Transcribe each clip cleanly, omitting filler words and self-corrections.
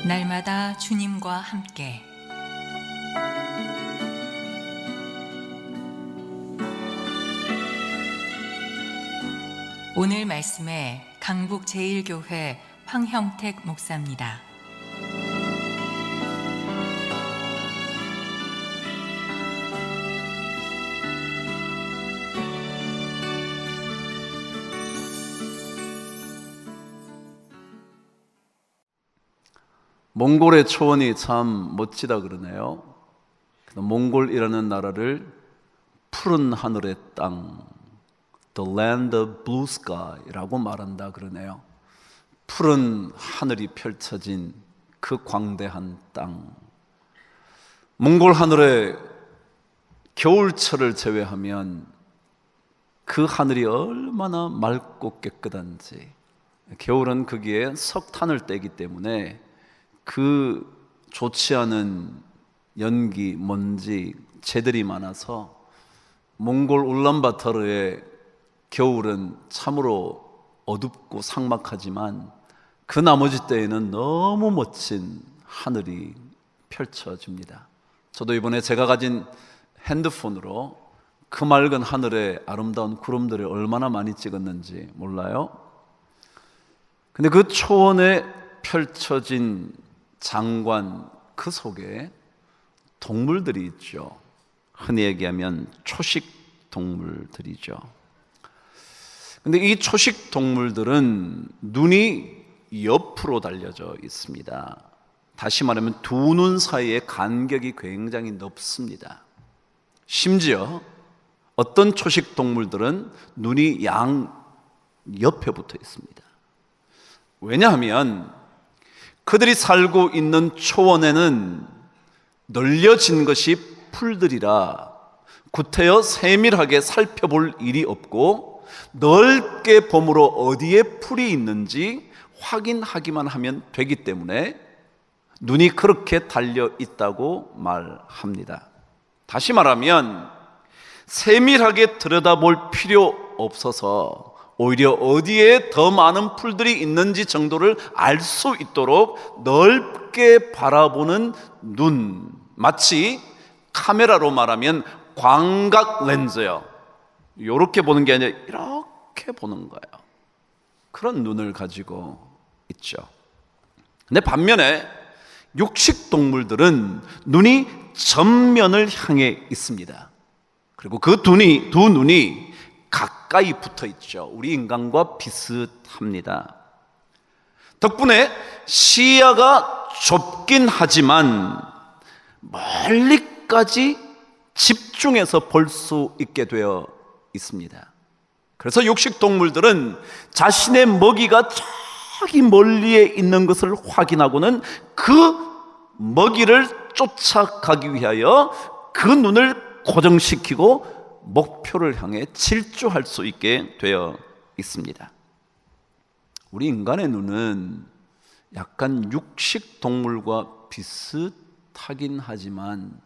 날마다 주님과 함께 오늘 말씀에 강북-제1교회 황형택 목사입니다. 몽골의 초원이 참 멋지다 그러네요. 몽골이라는 나라를 푸른 하늘의 땅, The land of blue sky라고 말한다 그러네요. 푸른 하늘이 펼쳐진 그 광대한 땅. 몽골 하늘에 겨울철을 제외하면 그 하늘이 얼마나 맑고 깨끗한지. 겨울은 거기에 석탄을 떼기 때문에 그 좋지 않은 연기, 먼지, 재들이 많아서 몽골 울란바토르의 겨울은 참으로 어둡고 삭막하지만 그 나머지 때에는 너무 멋진 하늘이 펼쳐집니다. 저도 이번에 제가 가진 핸드폰으로 그 맑은 하늘에 아름다운 구름들을 얼마나 많이 찍었는지 몰라요? 근데 그 초원에 펼쳐진 장관 그 속에 동물들이 있죠. 흔히 얘기하면 초식 동물들이죠. 근데 이 초식 동물들은 눈이 옆으로 달려져 있습니다. 다시 말하면 두 눈 사이의 간격이 굉장히 넓습니다. 심지어 어떤 초식 동물들은 눈이 양 옆에 붙어 있습니다. 왜냐하면 그들이 살고 있는 초원에는 널려진 것이 풀들이라 구태여 세밀하게 살펴볼 일이 없고 넓게 봄으로 어디에 풀이 있는지 확인하기만 하면 되기 때문에 눈이 그렇게 달려 있다고 말합니다. 다시 말하면 세밀하게 들여다볼 필요 없어서 오히려 어디에 더 많은 풀들이 있는지 정도를 알 수 있도록 넓게 바라보는 눈, 마치 카메라로 말하면 광각 렌즈요. 이렇게 보는 게 아니라 이렇게 보는 거예요. 그런 눈을 가지고 있죠. 근데 반면에 육식 동물들은 눈이 전면을 향해 있습니다. 그리고 그 두 눈이 가까이 붙어 있죠. 우리 인간과 비슷합니다. 덕분에 시야가 좁긴 하지만 멀리까지 집중해서 볼 수 있게 되어 있습니다. 그래서 육식 동물들은 자신의 먹이가 저기 멀리에 있는 것을 확인하고는 그 먹이를 쫓아가기 위하여 그 눈을 고정시키고 목표를 향해 질주할 수 있게 되어 있습니다. 우리 인간의 눈은 약간 육식 동물과 비슷하긴 하지만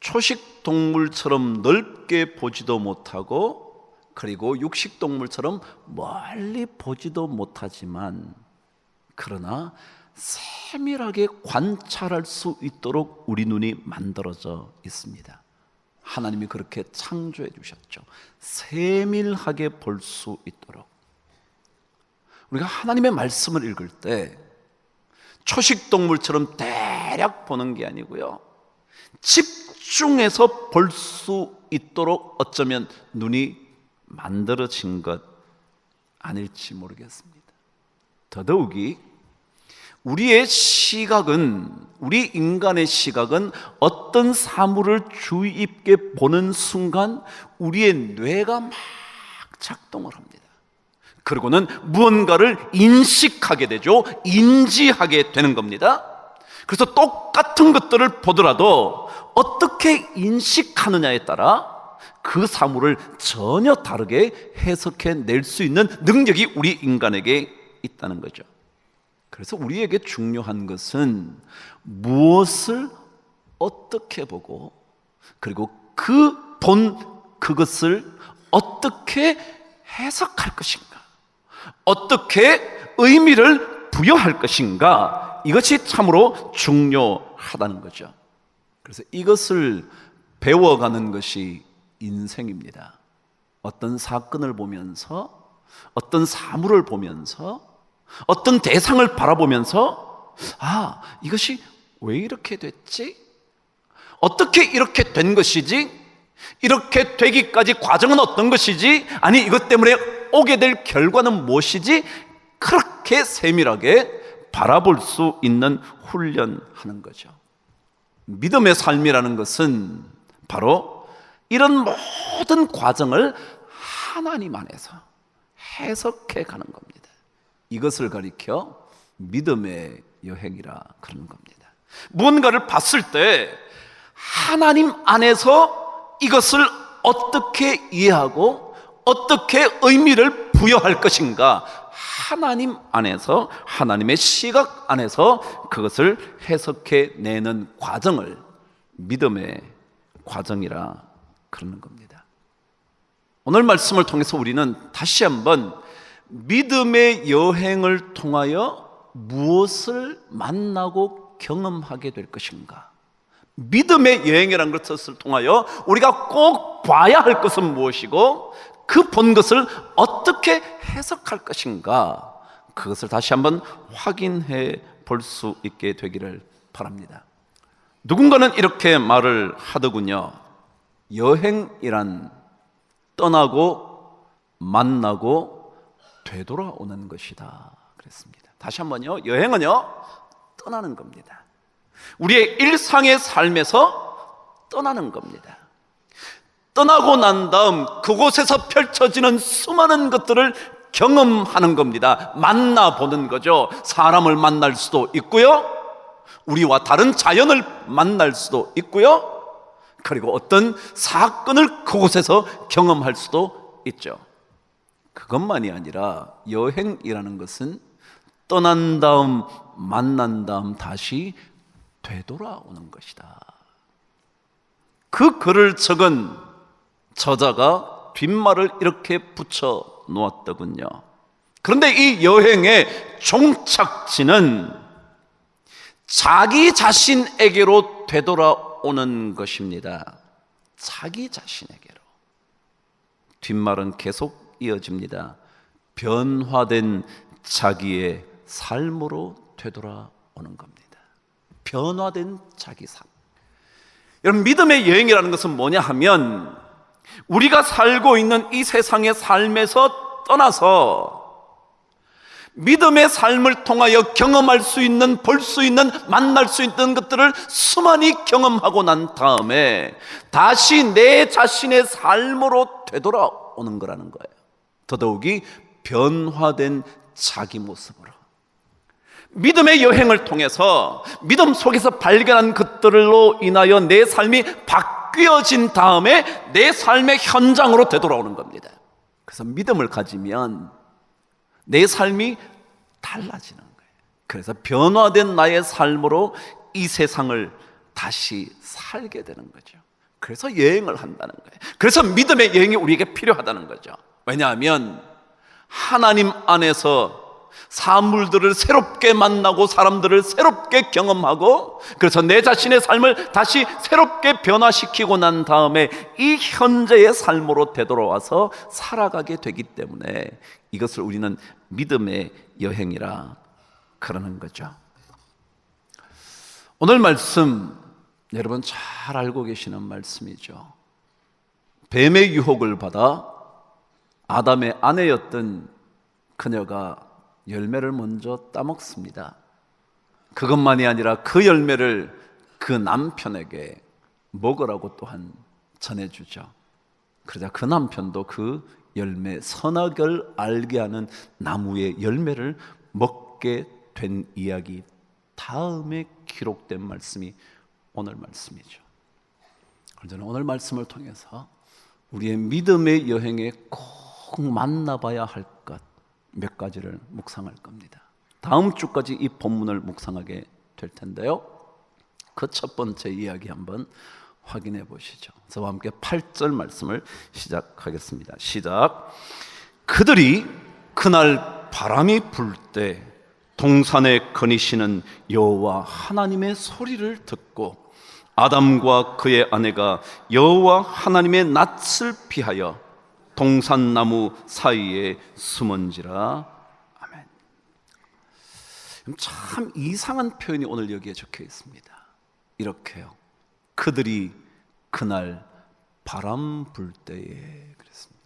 초식 동물처럼 넓게 보지도 못하고 그리고 육식 동물처럼 멀리 보지도 못하지만 그러나 세밀하게 관찰할 수 있도록 우리 눈이 만들어져 있습니다. 하나님이 그렇게 창조해 주셨죠. 세밀하게 볼 수 있도록. 우리가 하나님의 말씀을 읽을 때 초식 동물처럼 대략 보는 게 아니고요, 집중해서 볼 수 있도록 어쩌면 눈이 만들어진 것 아닐지 모르겠습니다. 더더욱이 우리의 시각은, 우리 인간의 시각은 어떤 사물을 주의 깊게 보는 순간 우리의 뇌가 막 작동을 합니다. 그리고는 무언가를 인식하게 되죠. 인지하게 되는 겁니다. 그래서 똑같은 것들을 보더라도 어떻게 인식하느냐에 따라 그 사물을 전혀 다르게 해석해 낼 수 있는 능력이 우리 인간에게 있다는 거죠. 그래서 우리에게 중요한 것은 무엇을 어떻게 보고 그리고 그 본 그것을 어떻게 해석할 것인가, 어떻게 의미를 부여할 것인가, 이것이 참으로 중요하다는 거죠. 그래서 이것을 배워가는 것이 인생입니다. 어떤 사건을 보면서, 어떤 사물을 보면서, 어떤 대상을 바라보면서, 아, 이것이 왜 이렇게 됐지? 어떻게 이렇게 된 것이지? 이렇게 되기까지 과정은 어떤 것이지? 아니, 이것 때문에 오게 될 결과는 무엇이지? 그렇게 세밀하게 바라볼 수 있는 훈련하는 거죠. 믿음의 삶이라는 것은 바로 이런 모든 과정을 하나님 안에서 해석해 가는 겁니다. 이것을 가리켜 믿음의 여행이라 그러는 겁니다. 무언가를 봤을 때 하나님 안에서 이것을 어떻게 이해하고 어떻게 의미를 부여할 것인가, 하나님 안에서, 하나님의 시각 안에서 그것을 해석해 내는 과정을 믿음의 과정이라 그러는 겁니다. 오늘 말씀을 통해서 우리는 다시 한번 믿음의 여행을 통하여 무엇을 만나고 경험하게 될 것인가, 믿음의 여행이라는 것을 통하여 우리가 꼭 봐야 할 것은 무엇이고 그 본 것을 어떻게 해석할 것인가, 그것을 다시 한번 확인해 볼 수 있게 되기를 바랍니다. 누군가는 이렇게 말을 하더군요. 여행이란 떠나고 만나고 되돌아오는 것이다 그랬습니다. 다시 한번요. 여행은요, 떠나는 겁니다. 우리의 일상의 삶에서 떠나는 겁니다. 떠나고 난 다음 그곳에서 펼쳐지는 수많은 것들을 경험하는 겁니다. 만나보는 거죠. 사람을 만날 수도 있고요, 우리와 다른 자연을 만날 수도 있고요, 그리고 어떤 사건을 그곳에서 경험할 수도 있죠. 그것만이 아니라 여행이라는 것은 떠난 다음 만난 다음 다시 되돌아오는 것이다. 그 글을 적은 저자가 뒷말을 이렇게 붙여 놓았더군요. 그런데 이 여행의 종착지는 자기 자신에게로 되돌아오는 것입니다. 자기 자신에게로. 뒷말은 계속 이어집니다. 변화된 자기의 삶으로 되돌아오는 겁니다. 변화된 자기 삶. 여러분, 믿음의 여행이라는 것은 뭐냐 하면 우리가 살고 있는 이 세상의 삶에서 떠나서 믿음의 삶을 통하여 경험할 수 있는, 볼 수 있는, 만날 수 있는 것들을 수많이 경험하고 난 다음에 다시 내 자신의 삶으로 되돌아오는 거라는 거예요. 더더욱이 변화된 자기 모습으로. 믿음의 여행을 통해서 믿음 속에서 발견한 것들로 인하여 내 삶이 바뀌어진 다음에 내 삶의 현장으로 되돌아오는 겁니다. 그래서 믿음을 가지면 내 삶이 달라지는 거예요. 그래서 변화된 나의 삶으로 이 세상을 다시 살게 되는 거죠. 그래서 여행을 한다는 거예요. 그래서 믿음의 여행이 우리에게 필요하다는 거죠. 왜냐하면 하나님 안에서 사물들을 새롭게 만나고 사람들을 새롭게 경험하고, 그래서 내 자신의 삶을 다시 새롭게 변화시키고 난 다음에 이 현재의 삶으로 되돌아와서 살아가게 되기 때문에 이것을 우리는 믿음의 여행이라 그러는 거죠. 오늘 말씀 여러분 잘 알고 계시는 말씀이죠. 뱀의 유혹을 받아 아담의 아내였던 그녀가 열매를 먼저 따먹습니다. 그것만이 아니라 그 열매를 그 남편에게 먹으라고 또한 전해주죠. 그러자 그 남편도 그 열매, 선악을 알게 하는 나무의 열매를 먹게 된 이야기 다음에 기록된 말씀이 오늘 말씀이죠. 저는 오늘 말씀을 통해서 우리의 믿음의 여행에 꼭 만나봐야 할 것 몇 가지를 묵상할 겁니다. 다음 주까지 이 본문을 묵상하게 될 텐데요, 그 첫 번째 이야기 한번 확인해 보시죠. 저와 함께 8절 말씀을 시작하겠습니다. 시작. 그들이 그날 바람이 불 때 동산에 거니시는 여호와 하나님의 소리를 듣고 아담과 그의 아내가 여호와 하나님의 낯을 피하여 동산나무 사이에 숨은지라. 아멘. 참 이상한 표현이 오늘 여기에 적혀 있습니다. 이렇게요. 그들이 그날 바람 불 때에 그랬습니다.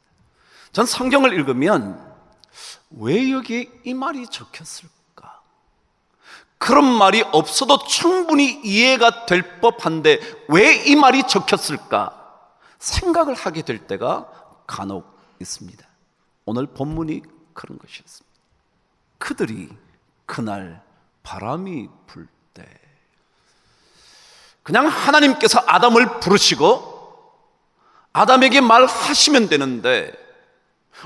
전 성경을 읽으면 왜 여기에 이 말이 적혔을까? 그런 말이 없어도 충분히 이해가 될 법한데 왜 이 말이 적혔을까? 생각을 하게 될 때가 간혹 있습니다. 오늘 본문이 그런 것이었습니다. 그들이 그날 바람이 불 때, 그냥 하나님께서 아담을 부르시고 아담에게 말하시면 되는데,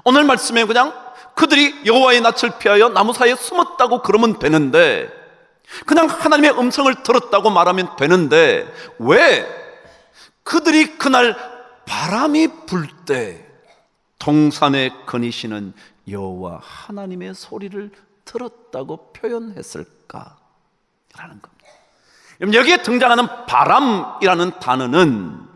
오늘 말씀에 그냥 그들이 여호와의 낯을 피하여 나무 사이에 숨었다고 그러면 되는데, 그냥 하나님의 음성을 들었다고 말하면 되는데, 왜 그들이 그날 바람이 불 때 동산에 거니시는 여호와 하나님의 소리를 들었다고 표현했을까? 라는 겁니다. 여기에 등장하는 바람이라는 단어는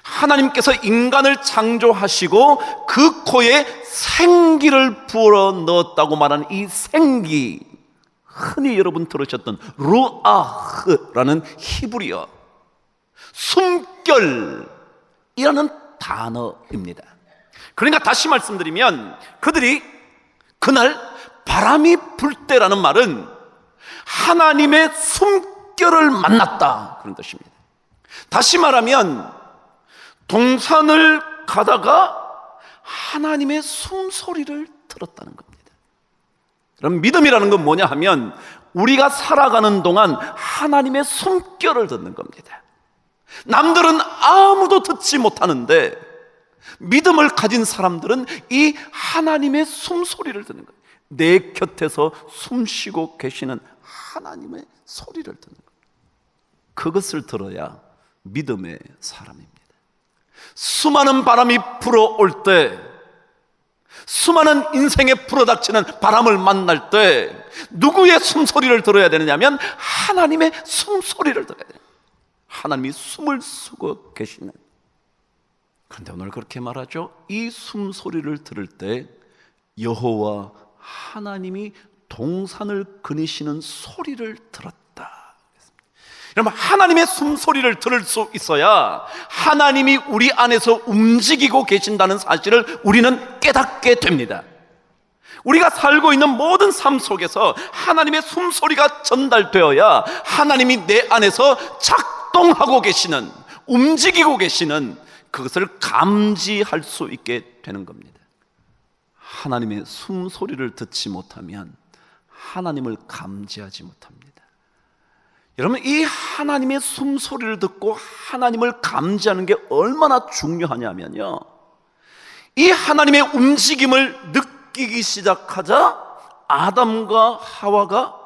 하나님께서 인간을 창조하시고 그 코에 생기를 부어 넣었다고 말하는 이 생기, 흔히 여러분 들으셨던 루아흐라는 히브리어 숨결이라는 단어입니다. 그러니까 다시 말씀드리면 그들이 그날 바람이 불 때라는 말은 하나님의 숨결을 만났다, 그런 뜻입니다. 다시 말하면 동산을 가다가 하나님의 숨소리를 들었다는 겁니다. 그럼 믿음이라는 건 뭐냐 하면 우리가 살아가는 동안 하나님의 숨결을 듣는 겁니다. 남들은 아무도 듣지 못하는데 믿음을 가진 사람들은 이 하나님의 숨소리를 듣는 거예요. 내 곁에서 숨쉬고 계시는 하나님의 소리를 듣는 거예요. 그것을 들어야 믿음의 사람입니다. 수많은 바람이 불어올 때, 수많은 인생에 불어닥치는 바람을 만날 때 누구의 숨소리를 들어야 되느냐면 하나님의 숨소리를 들어야 돼요. 하나님이 숨을 쉬고 계시는. 그런데 오늘 그렇게 말하죠. 이 숨소리를 들을 때 여호와 하나님이 동산을 거니시는 소리를 들었다. 여러분, 하나님의 숨소리를 들을 수 있어야 하나님이 우리 안에서 움직이고 계신다는 사실을 우리는 깨닫게 됩니다. 우리가 살고 있는 모든 삶 속에서 하나님의 숨소리가 전달되어야 하나님이 내 안에서 작동하고 계시는, 움직이고 계시는 그것을 감지할 수 있게 되는 겁니다. 하나님의 숨소리를 듣지 못하면 하나님을 감지하지 못합니다. 여러분, 이 하나님의 숨소리를 듣고 하나님을 감지하는 게 얼마나 중요하냐면요, 이 하나님의 움직임을 느끼기 시작하자 아담과 하와가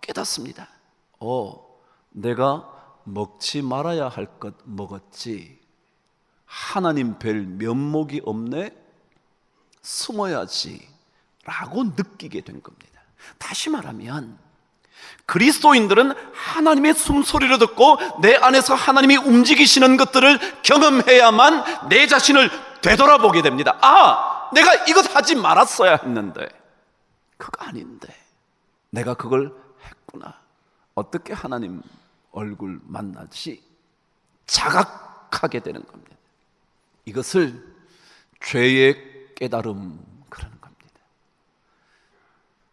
깨닫습니다. 내가 먹지 말아야 할 것 먹었지. 하나님 뵐 면목이 없네. 숨어야지 라고 느끼게 된 겁니다. 다시 말하면 그리스도인들은 하나님의 숨소리를 듣고 내 안에서 하나님이 움직이시는 것들을 경험해야만 내 자신을 되돌아보게 됩니다. 내가 이것 하지 말았어야 했는데, 그거 아닌데 내가 그걸 했구나. 어떻게 하나님 얼굴 만나지? 자각하게 되는 겁니다. 이것을 죄의 깨달음, 그러는 겁니다.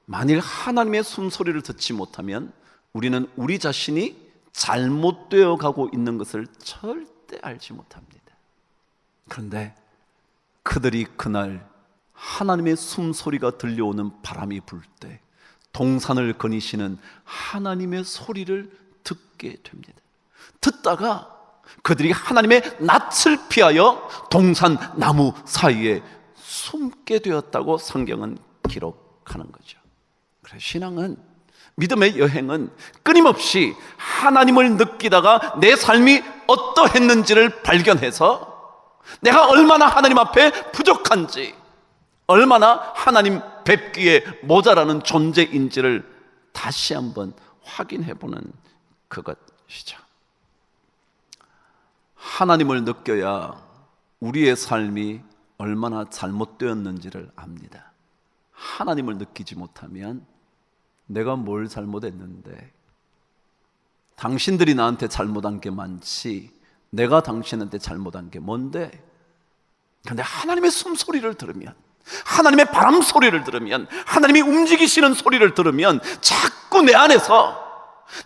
만일 하나님의 숨소리를 듣지 못하면 우리는 우리 자신이 잘못되어 가고 있는 것을 절대 알지 못합니다. 그런데 그들이 그날 하나님의 숨소리가 들려오는 바람이 불 때 동산을 거니시는 하나님의 소리를 듣게 됩니다. 듣다가 그들이 하나님의 낯을 피하여 동산 나무 사이에 숨게 되었다고 성경은 기록하는 거죠. 그래서 신앙은, 믿음의 여행은 끊임없이 하나님을 느끼다가 내 삶이 어떠했는지를 발견해서 내가 얼마나 하나님 앞에 부족한지, 얼마나 하나님 뵙기에 모자라는 존재인지를 다시 한번 확인해 보는 그것이죠. 하나님을 느껴야 우리의 삶이 얼마나 잘못되었는지를 압니다. 하나님을 느끼지 못하면 내가 뭘 잘못했는데, 당신들이 나한테 잘못한 게 많지 내가 당신한테 잘못한 게 뭔데? 그런데 하나님의 숨소리를 들으면, 하나님의 바람 소리를 들으면, 하나님이 움직이시는 소리를 들으면 자꾸 내 안에서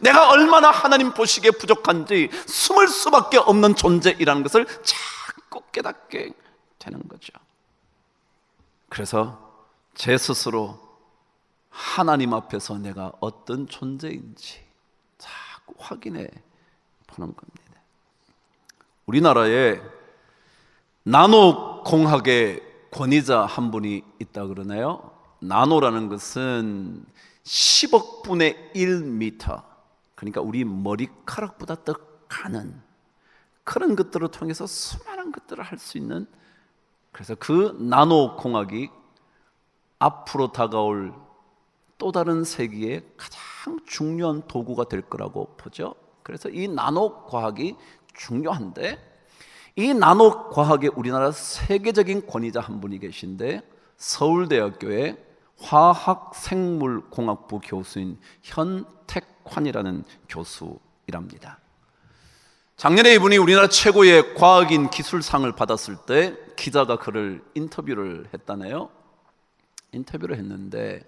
내가 얼마나 하나님 보시기에 부족한지, 숨을 수밖에 없는 존재이라는 것을 자꾸 깨닫게 되는 거죠. 그래서 제 스스로 하나님 앞에서 내가 어떤 존재인지 자꾸 확인해 보는 겁니다. 우리나라에 나노공학의 권위자 한 분이 있다 그러네요. 나노라는 것은 10억 분의 1m, 그러니까 우리 머리카락보다 더 가는 그런 것들을 통해서 수많은 것들을 할 수 있는, 그래서 그 나노공학이 앞으로 다가올 또 다른 세기의 가장 중요한 도구가 될 거라고 보죠. 그래서 이 나노과학이 중요한데, 이 나노과학의 우리나라 세계적인 권위자 한 분이 계신데, 서울대학교의 화학생물공학부 교수인 현택환이라는 교수이랍니다. 작년에 이분이 우리나라 최고의 과학인 기술상을 받았을 때 기자가 그를 인터뷰를 했다네요. 인터뷰를 했는데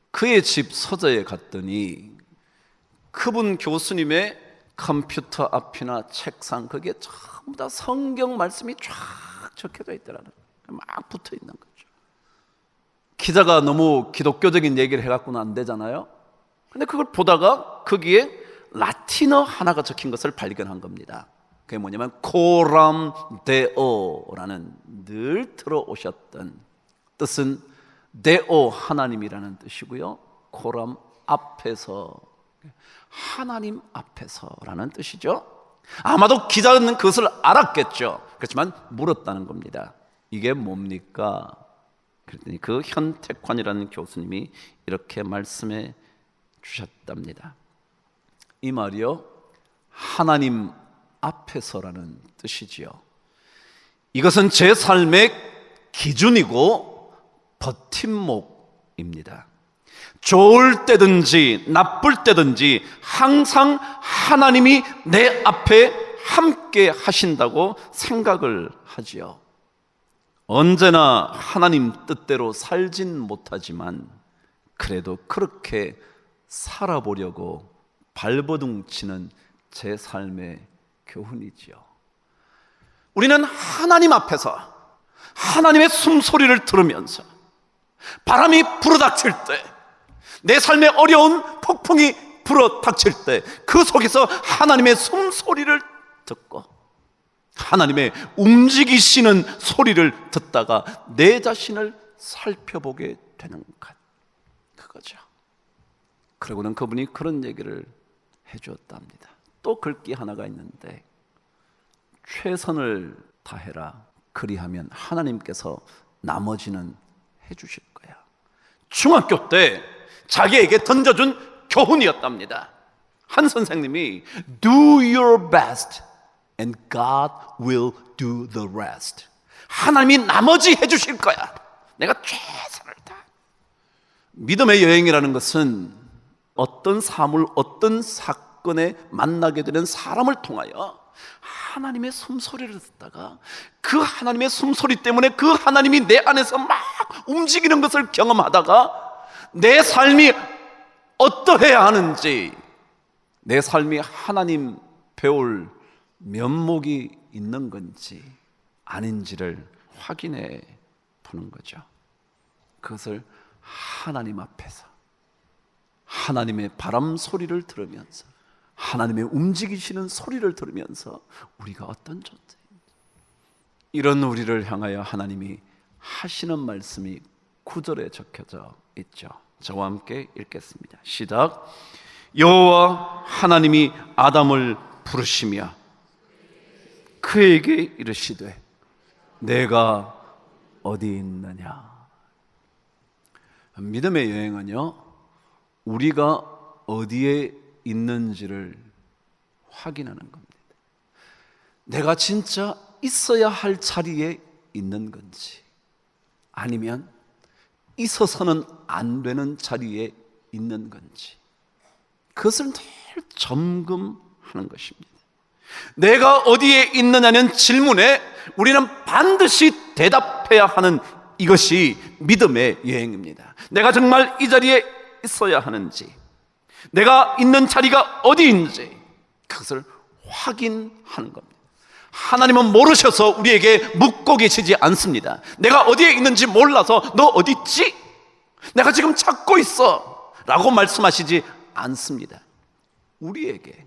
그의 집 서재에 갔더니 그분 교수님의 컴퓨터 앞이나 책상, 거기에 전부 다 성경 말씀이 쫙 적혀져 있더라고요. 막 붙어 있는 거죠. 기자가 너무 기독교적인 얘기를 해갖고는 안 되잖아요. 근데 그걸 보다가 거기에 라틴어 하나가 적힌 것을 발견한 겁니다. 그게 뭐냐면 코람 데오라는, 늘 들어오셨던 뜻은 데오, 하나님이라는 뜻이고요. 코람, 앞에서, 하나님 앞에서라는 뜻이죠. 아마도 기자는 그것을 알았겠죠. 그렇지만 물었다는 겁니다. 이게 뭡니까? 그랬더니 그 현택환이라는 교수님이 이렇게 말씀해 주셨답니다. 이 말이요, 하나님 앞에서라는 뜻이지요. 이것은 제 삶의 기준이고 버팀목입니다. 좋을 때든지 나쁠 때든지 항상 하나님이 내 앞에 함께 하신다고 생각을 하지요. 언제나 하나님 뜻대로 살진 못하지만 그래도 그렇게 살아보려고 발버둥 치는 제 삶의 교훈이지요. 우리는 하나님 앞에서 하나님의 숨소리를 들으면서 바람이 불어닥칠 때, 내 삶에 어려운 폭풍이 불어닥칠 때 그 속에서 하나님의 숨소리를 듣고 하나님의 움직이시는 소리를 듣다가 내 자신을 살펴보게 되는 것, 그거죠. 그러고는 그분이 그런 얘기를 해주었답니다. 또 글귀 하나가 있는데, 최선을 다해라, 그리하면 하나님께서 나머지는 해주실 거야. 중학교 때 자기에게 던져준 교훈이었답니다. 한 선생님이 Do your best and God will do the rest. 하나님이 나머지 해주실 거야. 내가 최선을 다. 믿음의 여행이라는 것은 어떤 사물, 어떤 사건에 만나게 되는 사람을 통하여 하나님의 숨소리를 듣다가 그 하나님의 숨소리 때문에 그 하나님이 내 안에서 막 움직이는 것을 경험하다가 내 삶이 어떠해야 하는지, 내 삶이 하나님 배울 면목이 있는 건지 아닌지를 확인해 보는 거죠. 그것을 하나님 앞에서 하나님의 바람 소리를 들으면서, 하나님의 움직이시는 소리를 들으면서 우리가 어떤 존재인지, 이런 우리를 향하여 하나님이 하시는 말씀이 9절에 적혀져 있죠. 저와 함께 읽겠습니다. 시작. 여호와 하나님이 아담을 부르시며 그에게 이르시되 내가 어디 있느냐. 믿음의 여행은요, 우리가 어디에 있는지를 확인하는 겁니다. 내가 진짜 있어야 할 자리에 있는 건지, 아니면 있어서는 안 되는 자리에 있는 건지, 그것을 늘 점검하는 것입니다. 내가 어디에 있느냐는 질문에 우리는 반드시 대답해야 하는 이것이 믿음의 여행입니다. 내가 정말 이 자리에 있어야 하는지, 내가 있는 자리가 어디인지 그것을 확인하는 겁니다. 하나님은 모르셔서 우리에게 묻고 계시지 않습니다. 내가 어디에 있는지 몰라서 너 어디 있지? 내가 지금 찾고 있어 라고 말씀하시지 않습니다. 우리에게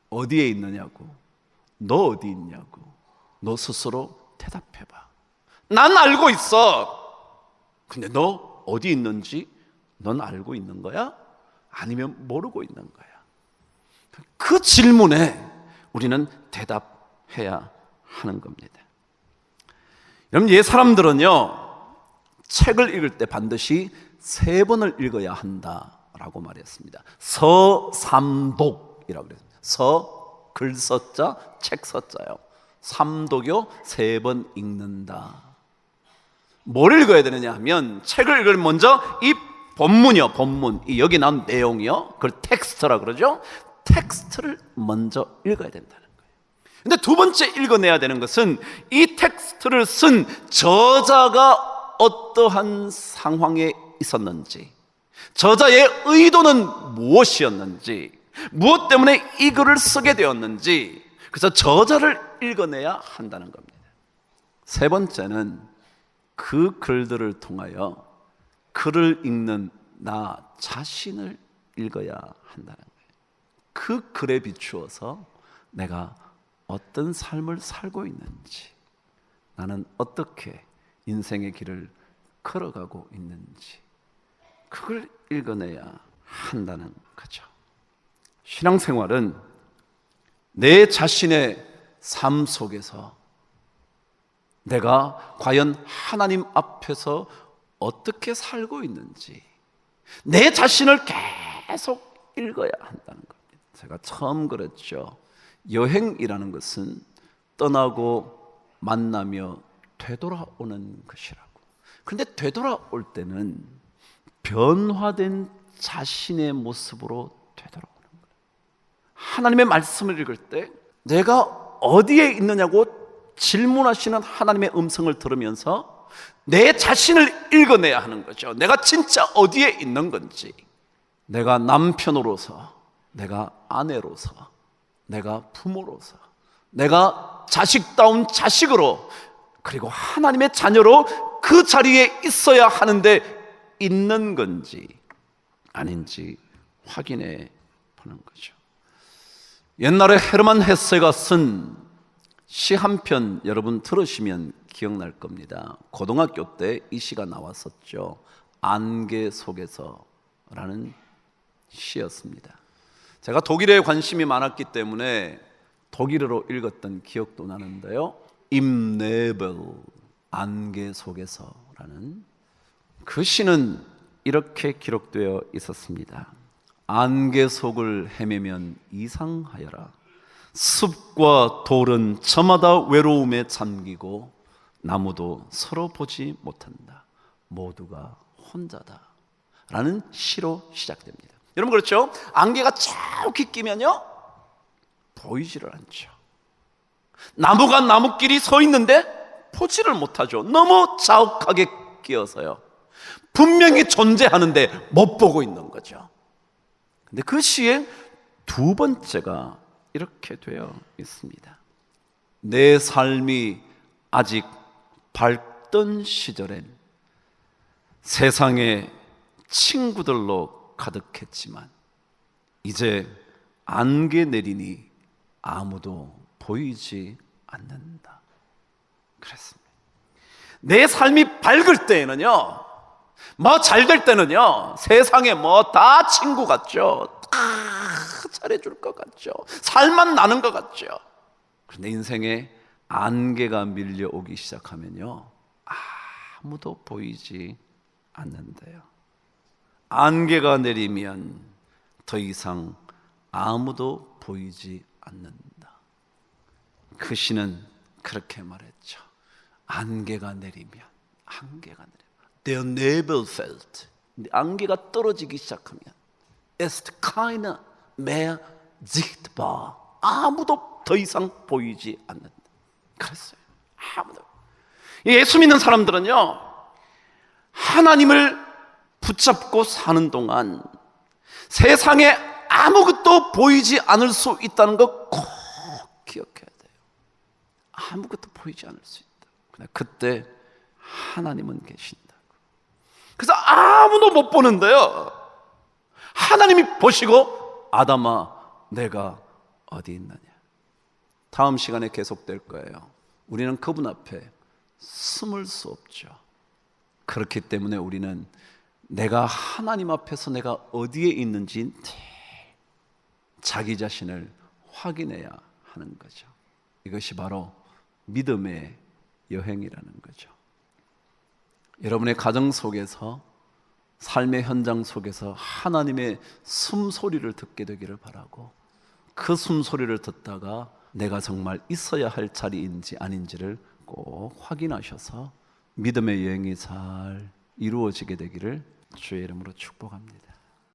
어디에 있느냐고, 너 어디 있냐고 너 스스로 대답해봐. 난 알고 있어. 근데 너 어디 있는지 넌 알고 있는 거야? 아니면 모르고 있는 거야? 그 질문에 우리는 대답해야 하는 겁니다. 여러분, 옛 사람들은요, 책을 읽을 때 반드시 3번을 읽어야 한다라고 말했습니다. 서삼독이라고 그랬습니다. 서, 글 서자, 책 서자요. 삼독요, 3번 읽는다. 뭘 읽어야 되느냐 하면, 책을 읽으면 먼저 이 본문이요, 본문, 여기 나온 내용이요, 그걸 텍스트라 그러죠. 텍스트를 먼저 읽어야 된다는 거예요. 근데 두 번째 읽어내야 되는 것은 이 텍스트를 쓴 저자가 어떠한 상황에 있었는지, 저자의 의도는 무엇이었는지, 무엇 때문에 이 글을 쓰게 되었는지, 그래서 저자를 읽어내야 한다는 겁니다. 세 번째는 그 글들을 통하여 글을 읽는 나 자신을 읽어야 한다는 거예요. 그 글에 비추어서 내가 어떤 삶을 살고 있는지, 나는 어떻게 인생의 길을 걸어가고 있는지, 그걸 읽어내야 한다는 거죠. 신앙생활은 내 자신의 삶 속에서 내가 과연 하나님 앞에서 어떻게 살고 있는지, 내 자신을 계속 읽어야 한다는 겁니다. 제가 처음 그랬죠. 여행이라는 것은 떠나고 만나며 되돌아오는 것이라고. 그런데 되돌아올 때는 변화된 자신의 모습으로 되돌아오는 거예요. 하나님의 말씀을 읽을 때 내가 어디에 있느냐고 질문하시는 하나님의 음성을 들으면서 내 자신을 읽어내야 하는 거죠. 내가 진짜 어디에 있는 건지, 내가 남편으로서, 내가 아내로서, 내가 부모로서, 내가 자식다운 자식으로, 그리고 하나님의 자녀로 그 자리에 있어야 하는데 있는 건지 아닌지 확인해 보는 거죠. 옛날에 헤르만 헤세가 쓴 시 한 편 여러분 들으시면 기억날 겁니다. 고등학교 때 이 시가 나왔었죠. 안개 속에서라는 시였습니다. 제가 독일에 관심이 많았기 때문에 독일어로 읽었던 기억도 나는데요. Im Nebel, 안개 속에서라는 그 시는 이렇게 기록되어 있었습니다. 안개 속을 헤매면 이상하여라. 숲과 돌은 저마다 외로움에 잠기고 나무도 서로 보지 못한다. 모두가 혼자다. 라는 시로 시작됩니다. 여러분 그렇죠? 안개가 자욱히 끼면요 보이지를 않죠. 나무가 나무끼리 서 있는데 보지를 못하죠. 너무 자욱하게 끼어서요. 분명히 존재하는데 못 보고 있는 거죠. 근데 그 시의 두 번째가 이렇게 되어 있습니다. 내 삶이 아직 밝던 시절엔 세상에 친구들로 가득했지만 이제 안개 내리니 아무도 보이지 않는다. 그랬습니다. 내 삶이 밝을 때에는요, 뭐 잘 될 때는요, 세상에 뭐 다 친구 같죠. 다 잘해줄 것 같죠. 살만 나는 것 같죠. 그런데 인생에 안개가 밀려오기 시작하면요, 아무도 보이지 않는데요. 안개가 내리면 더 이상 아무도 보이지 않는다. 그 시는 그렇게 말했죠. 안개가 내리면 Der Nebel fällt. 안개가 떨어지기 시작하면 ist keiner mehr sichtbar. 아무도 더 이상 보이지 않는다. 그랬어요. 아무도. 예수 믿는 사람들은요, 하나님을 붙잡고 사는 동안 세상에 아무것도 보이지 않을 수 있다는 거 꼭 기억해야 돼요. 아무것도 보이지 않을 수 있다. 그러나 그때 하나님은 계신다고. 그래서 아무도 못 보는데요, 하나님이 보시고 아담아 내가 어디 있느냐. 다음 시간에 계속될 거예요. 우리는 그분 앞에 숨을 수 없죠. 그렇기 때문에 우리는 내가 하나님 앞에서 내가 어디에 있는지 자기 자신을 확인해야 하는 거죠. 이것이 바로 믿음의 여행이라는 거죠. 여러분의 가정 속에서, 삶의 현장 속에서 하나님의 숨소리를 듣게 되기를 바라고, 그 숨소리를 듣다가 내가 정말 있어야 할 자리인지 아닌지를 꼭 확인하셔서 믿음의 여행이 잘 이루어지게 되기를 주의 이름으로 축복합니다.